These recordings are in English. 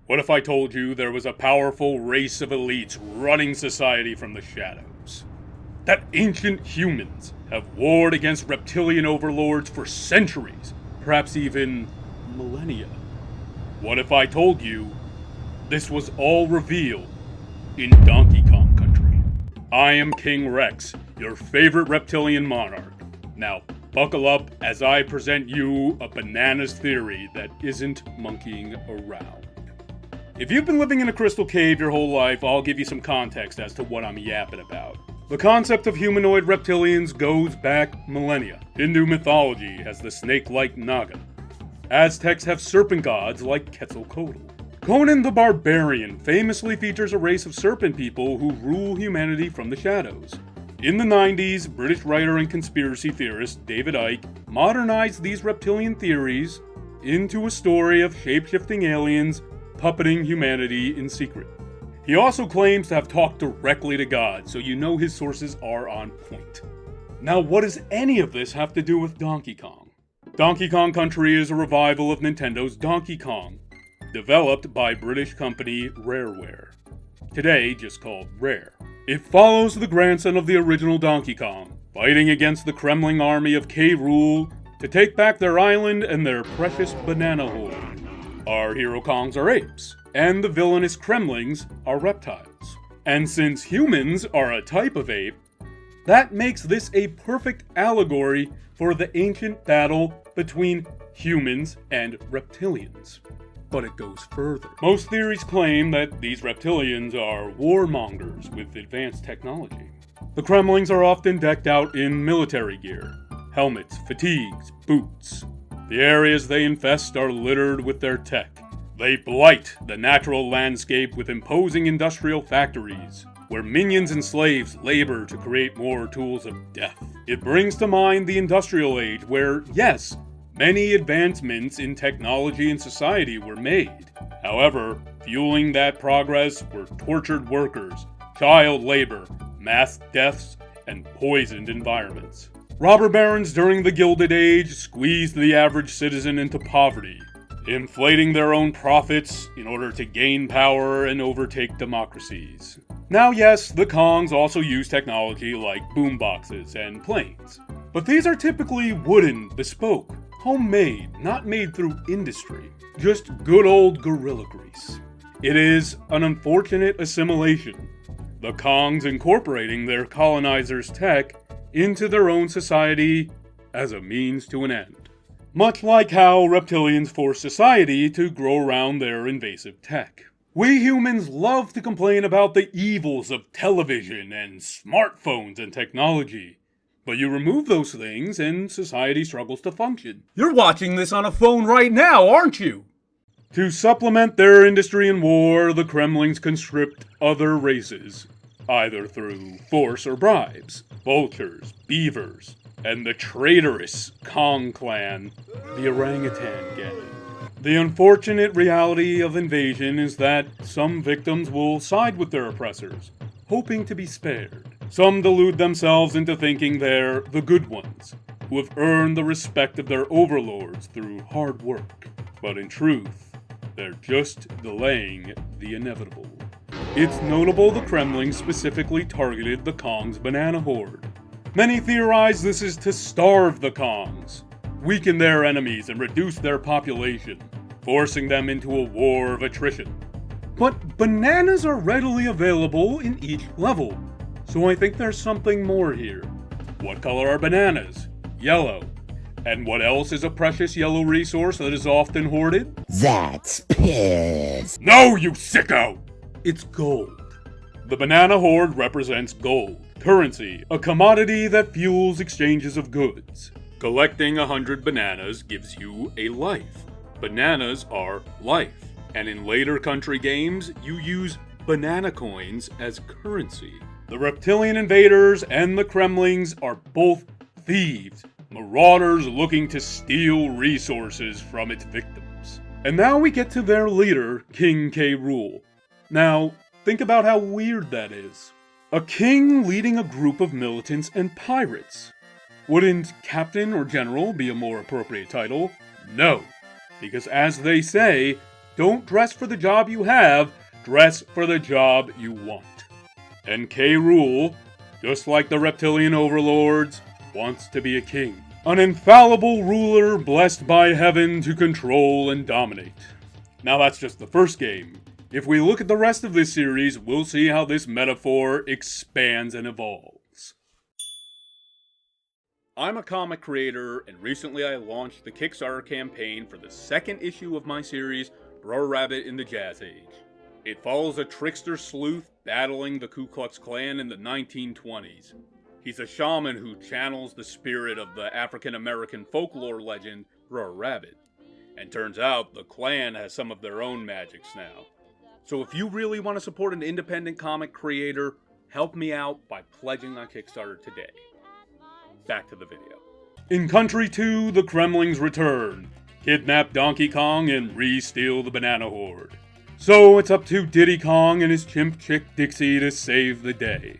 What if I told you there was a powerful race of elites running society from the shadows? That ancient humans have warred against reptilian overlords for centuries, perhaps even millennia. What if I told you this was all revealed in Donkey Kong Country? I am King Rex, your favorite reptilian monarch. Now, buckle up as I present you a bananas theory that isn't monkeying around. If you've been living in a crystal cave your whole life, I'll give you some context as to what I'm yapping about. The concept of humanoid reptilians goes back millennia. Hindu mythology has the snake-like Naga. Aztecs have serpent gods like Quetzalcoatl. Conan the Barbarian famously features a race of serpent people who rule humanity from the shadows. In the 90s, British writer and conspiracy theorist David Icke modernized these reptilian theories into a story of shape-shifting aliens puppeting humanity in secret. He also claims to have talked directly to God, so you know his sources are on point. Now, what does any of this have to do with Donkey Kong? Donkey Kong Country is a revival of Nintendo's Donkey Kong, developed by British company Rareware, today just called Rare. It follows the grandson of the original Donkey Kong, fighting against the Kremling army of K. Rool to take back their island and their precious banana hoard. Our hero Kongs are apes, and the villainous Kremlings are reptiles. And since humans are a type of ape, that makes this a perfect allegory for the ancient battle between humans and reptilians. But it goes further. Most theories claim that these reptilians are warmongers with advanced technology. The Kremlings are often decked out in military gear, helmets, fatigues, boots. The areas they infest are littered with their tech. They blight the natural landscape with imposing industrial factories, where minions and slaves labor to create more tools of death. It brings to mind the industrial age where, yes, many advancements in technology and society were made. However, fueling that progress were tortured workers, child labor, mass deaths, and poisoned environments. Robber barons during the Gilded Age squeezed the average citizen into poverty, inflating their own profits in order to gain power and overtake democracies. Now yes, the Kongs also use technology like boomboxes and planes, but these are typically wooden, bespoke, homemade, not made through industry, just good old gorilla grease. It is an unfortunate assimilation, the Kongs incorporating their colonizers' tech into their own society as a means to an end. Much like how reptilians force society to grow around their invasive tech. We humans love to complain about the evils of television and smartphones and technology, but you remove those things and society struggles to function. You're watching this on a phone right now, aren't you? To supplement their industry and war, the Kremlings conscript other races, either through force or bribes. Vultures, beavers, and the traitorous Kong clan, the orangutan gang. The unfortunate reality of invasion is that some victims will side with their oppressors, hoping to be spared. Some delude themselves into thinking they're the good ones, who have earned the respect of their overlords through hard work. But in truth, they're just delaying the inevitable. It's notable the Kremlings specifically targeted the Kong's banana hoard. Many theorize this is to starve the Kongs, weaken their enemies and reduce their population, forcing them into a war of attrition. But bananas are readily available in each level, so I think there's something more here. What color are bananas? Yellow. And what else is a precious yellow resource that is often hoarded? That's piss. No, you sicko! It's gold. The banana hoard represents gold, currency, a commodity that fuels exchanges of goods. Collecting 100 bananas gives you a life. Bananas are life, and in later country games, you use banana coins as currency. The reptilian invaders and the Kremlings are both thieves, marauders looking to steal resources from its victims. And now we get to their leader, King K. Rool. Now, think about how weird that is. A king leading a group of militants and pirates. Wouldn't captain or general be a more appropriate title? No, because as they say, Don't dress for the job you have, dress for the job you want. And K. Rool, just like the reptilian overlords, wants to be a king. An infallible ruler blessed by heaven to control and dominate. Now that's just the first game. If we look at the rest of this series, we'll see how this metaphor expands and evolves. I'm a comic creator, and recently I launched the Kickstarter campaign for the second issue of my series, Br'er Rabbit in the Jazz Age. It follows a trickster sleuth battling the Ku Klux Klan in the 1920s. He's a shaman who channels the spirit of the African-American folklore legend, Br'er Rabbit. And turns out the Klan has some of their own magics now. So if you really want to support an independent comic creator, help me out by pledging on Kickstarter today. Back to the video. In Country 2, the Kremlings return, kidnap Donkey Kong, and re-steal the Banana Horde. So it's up to Diddy Kong and his chimp chick Dixie to save the day.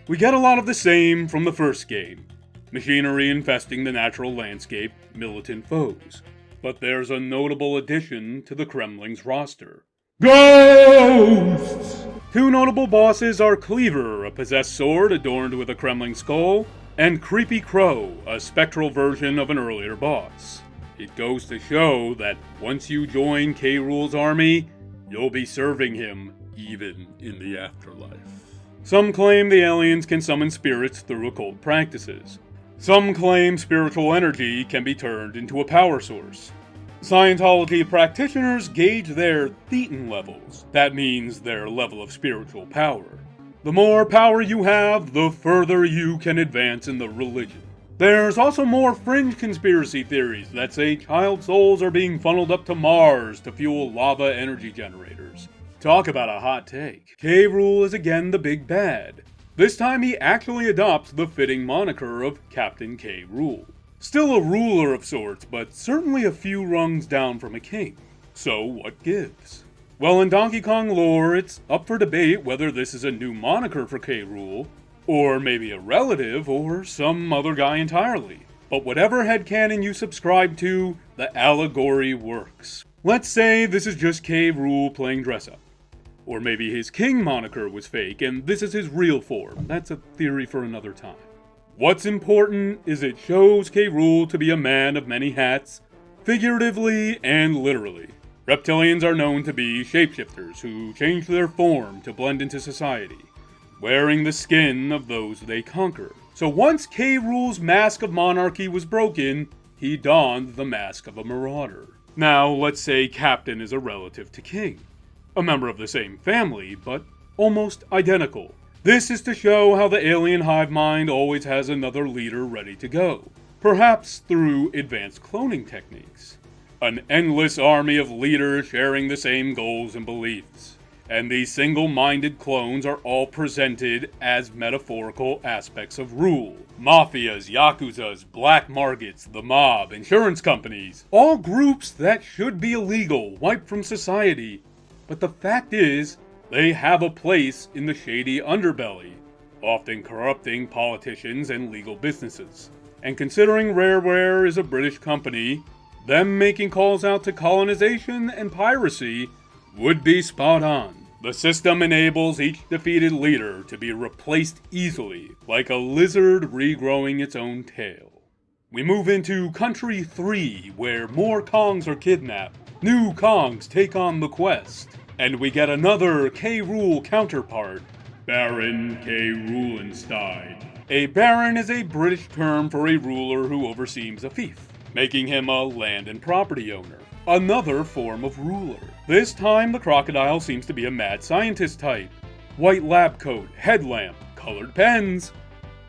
We get a lot of the same from the first game. Machinery infesting the natural landscape, militant foes. But there's a notable addition to the Kremlings roster. Ghosts! Two notable bosses are Cleaver, a possessed sword adorned with a Kremling skull, and Creepy Crow, a spectral version of an earlier boss. It goes to show that once you join K. Rool's army, you'll be serving him even in the afterlife. Some claim the aliens can summon spirits through occult practices. Some claim spiritual energy can be turned into a power source. Scientology practitioners gauge their thetan levels. That means their level of spiritual power. The more power you have, the further you can advance in the religion. There's also more fringe conspiracy theories that say child souls are being funneled up to Mars to fuel lava energy generators. Talk about a hot take. K. Rool is again the big bad. This time he actually adopts the fitting moniker of Captain K. Rool. Still a ruler of sorts, but certainly a few rungs down from a king. So what gives? Well, in Donkey Kong lore, it's up for debate whether this is a new moniker for K. Rool, or maybe a relative, or some other guy entirely. But whatever headcanon you subscribe to, the allegory works. Let's say this is just K. Rool playing dress-up. Or maybe his king moniker was fake, and this is his real form. That's a theory for another time. What's important is it shows K. Rool to be a man of many hats, figuratively and literally. Reptilians are known to be shapeshifters who change their form to blend into society, wearing the skin of those they conquer. So once K. Rool's mask of monarchy was broken, he donned the mask of a marauder. Now, let's say Captain is a relative to King. A member of the same family, but almost identical. This is to show how the alien hive mind always has another leader ready to go. Perhaps through advanced cloning techniques. An endless army of leaders sharing the same goals and beliefs. And these single-minded clones are all presented as metaphorical aspects of rule. Mafias, yakuzas, black markets, the mob, insurance companies. All groups that should be illegal, wiped from society. But the fact is, they have a place in the shady underbelly, often corrupting politicians and legal businesses. And considering Rareware is a British company, them making calls out to colonization and piracy would be spot on. The system enables each defeated leader to be replaced easily, like a lizard regrowing its own tail. We move into Country 3, where more Kongs are kidnapped. New Kongs take on the quest. And we get another K. Rool counterpart, Baron K. Roolenstein. A baron is a British term for a ruler who oversees a fief, making him a land and property owner. Another form of ruler. This time the crocodile seems to be a mad scientist type. White lab coat, headlamp, colored pens,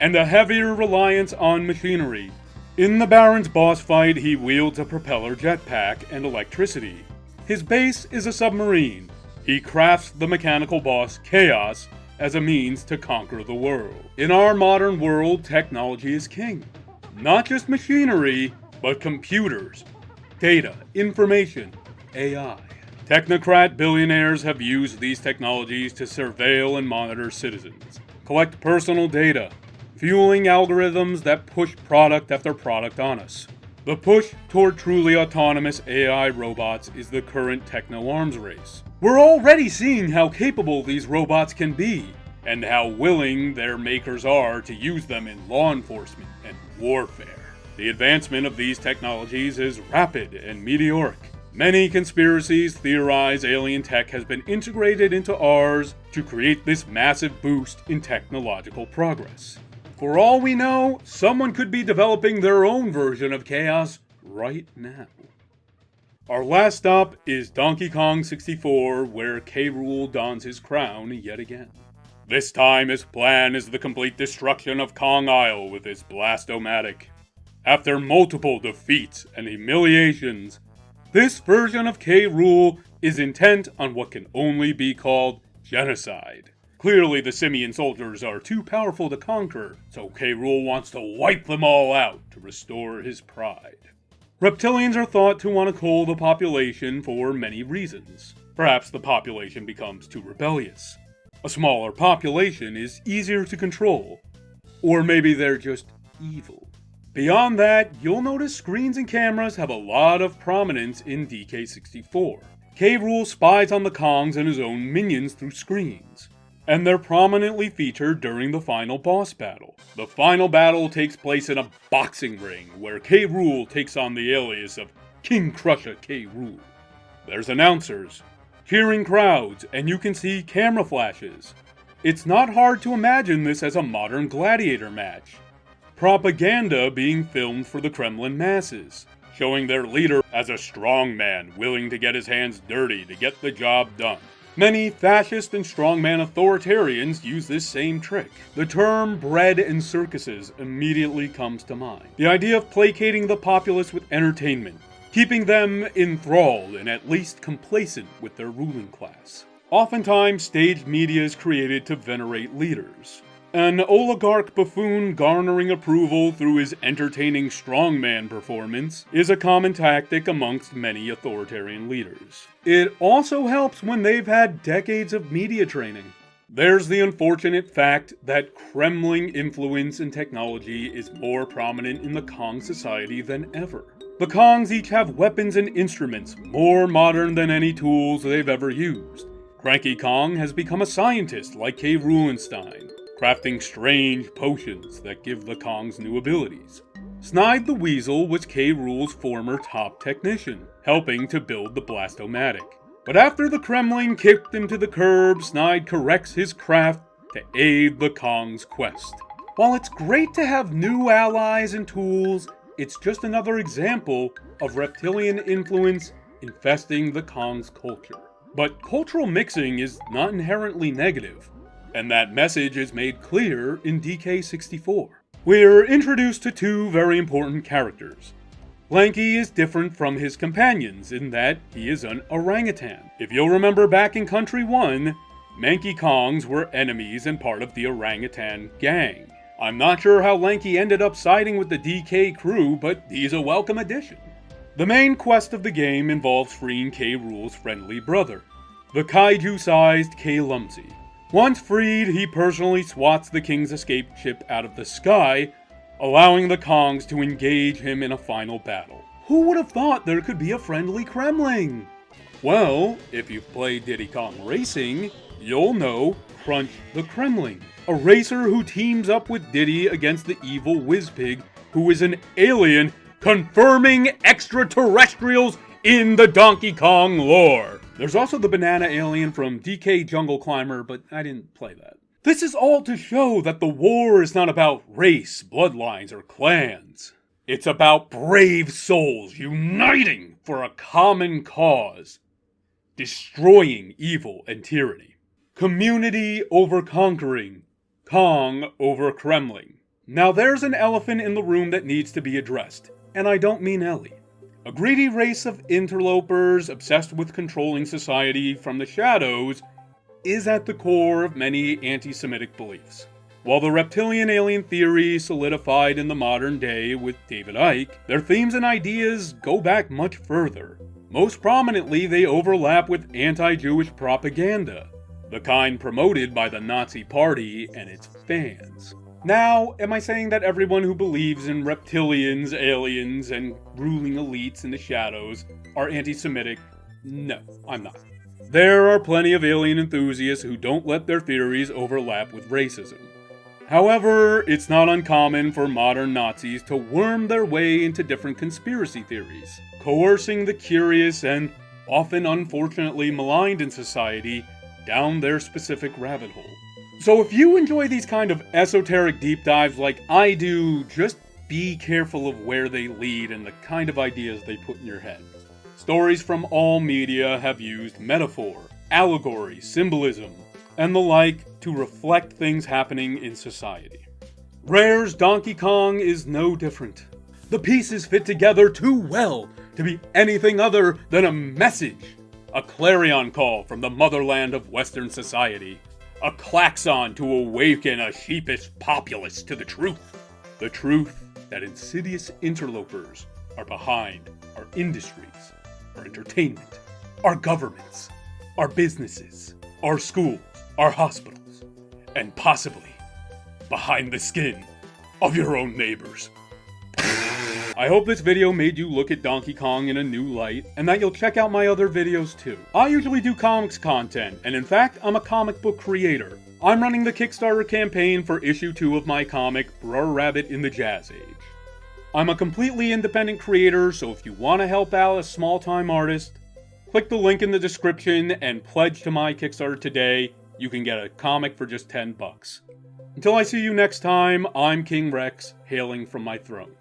and a heavier reliance on machinery. In the Baron's boss fight, he wields a propeller jetpack and electricity. His base is a submarine. He crafts the mechanical boss, Chaos, as a means to conquer the world. In our modern world, technology is king. Not just machinery, but computers, data, information, AI. Technocrat billionaires have used these technologies to surveil and monitor citizens, collect personal data, fueling algorithms that push product after product on us. The push toward truly autonomous AI robots is the current techno-arms race. We're already seeing how capable these robots can be, and how willing their makers are to use them in law enforcement and warfare. The advancement of these technologies is rapid and meteoric. Many conspiracies theorize alien tech has been integrated into ours to create this massive boost in technological progress. For all we know, someone could be developing their own version of chaos right now. Our last stop is Donkey Kong 64, where K. Rool dons his crown yet again. This time his plan is the complete destruction of Kong Isle with his Blast-O-Matic. After multiple defeats and humiliations, this version of K. Rool is intent on what can only be called genocide. Clearly the Simian soldiers are too powerful to conquer, so K. Rool wants to wipe them all out to restore his pride. Reptilians are thought to want to cull the population for many reasons. Perhaps the population becomes too rebellious. A smaller population is easier to control. Or maybe they're just evil. Beyond that, you'll notice screens and cameras have a lot of prominence in DK64. K. Rool spies on the Kongs and his own minions through screens, and they're prominently featured during the final boss battle. The final battle takes place in a boxing ring, where K. Rool takes on the alias of King Crusher K. Rool. There's announcers, cheering crowds, and you can see camera flashes. It's not hard to imagine this as a modern gladiator match. Propaganda being filmed for the Kremlin masses, showing their leader as a strong man willing to get his hands dirty to get the job done. Many fascist and strongman authoritarians use this same trick. The term bread and circuses immediately comes to mind. The idea of placating the populace with entertainment, keeping them enthralled and at least complacent with their ruling class. Oftentimes, staged media is created to venerate leaders. An oligarch buffoon garnering approval through his entertaining strongman performance is a common tactic amongst many authoritarian leaders. It also helps when they've had decades of media training. There's the unfortunate fact that Kremling influence and technology is more prominent in the Kong society than ever. The Kongs each have weapons and instruments more modern than any tools they've ever used. Cranky Kong has become a scientist like K. Rulenstein, crafting strange potions that give the Kongs new abilities. Snide the Weasel was K. Rool's former top technician, helping to build the Blast-O-Matic. But after the Kremling kicked him to the curb, Snide corrects his craft to aid the Kong's quest. While it's great to have new allies and tools, it's just another example of reptilian influence infesting the Kong's culture. But cultural mixing is not inherently negative, and that message is made clear in DK64. We're introduced to two very important characters. Lanky is different from his companions in that he is an orangutan. If you'll remember back in Country 1, Manky Kongs were enemies and part of the orangutan gang. I'm not sure how Lanky ended up siding with the DK crew, but he's a welcome addition. The main quest of the game involves freeing K. Rool's friendly brother, the kaiju-sized K. Lumsy. Once freed, he personally swats the King's escape ship out of the sky, allowing the Kongs to engage him in a final battle. Who would have thought there could be a friendly Kremling? Well, if you've played Diddy Kong Racing, you'll know Crunch the Kremling, a racer who teams up with Diddy against the evil Whizpig, who is an alien confirming extraterrestrials in the Donkey Kong lore. There's also the banana alien from DK Jungle Climber, but I didn't play that. This is all to show that the war is not about race, bloodlines, or clans. It's about brave souls uniting for a common cause, destroying evil and tyranny. Community over conquering, Kong over Kremling. Now there's an elephant in the room that needs to be addressed, and I don't mean Ellie. A greedy race of interlopers obsessed with controlling society from the shadows is at the core of many anti-Semitic beliefs. While the reptilian alien theory solidified in the modern day with David Icke, their themes and ideas go back much further. Most prominently, they overlap with anti-Jewish propaganda, the kind promoted by the Nazi Party and its fans. Now, am I saying that everyone who believes in reptilians, aliens, and ruling elites in the shadows are anti-Semitic? No, I'm not. There are plenty of alien enthusiasts who don't let their theories overlap with racism. However, it's not uncommon for modern Nazis to worm their way into different conspiracy theories, coercing the curious and often unfortunately maligned in society down their specific rabbit hole. So if you enjoy these kind of esoteric deep dives like I do, just be careful of where they lead and the kind of ideas they put in your head. Stories from all media have used metaphor, allegory, symbolism, and the like to reflect things happening in society. Br'er's Donkey Kong is no different. The pieces fit together too well to be anything other than a message. A clarion call from the motherland of Western society. A klaxon to awaken a sheepish populace to the truth. The truth that insidious interlopers are behind our industries, our entertainment, our governments, our businesses, our schools, our hospitals, and possibly behind the skin of your own neighbors. I hope this video made you look at Donkey Kong in a new light, and that you'll check out my other videos too. I usually do comics content, and in fact, I'm a comic book creator. I'm running the Kickstarter campaign for issue 2 of my comic, Br'er Rabbit in the Jazz Age. I'm a completely independent creator, so if you want to help out a small-time artist, click the link in the description and pledge to my Kickstarter today. You can get a comic for just $10. Until I see you next time, I'm King Rex, hailing from my throne.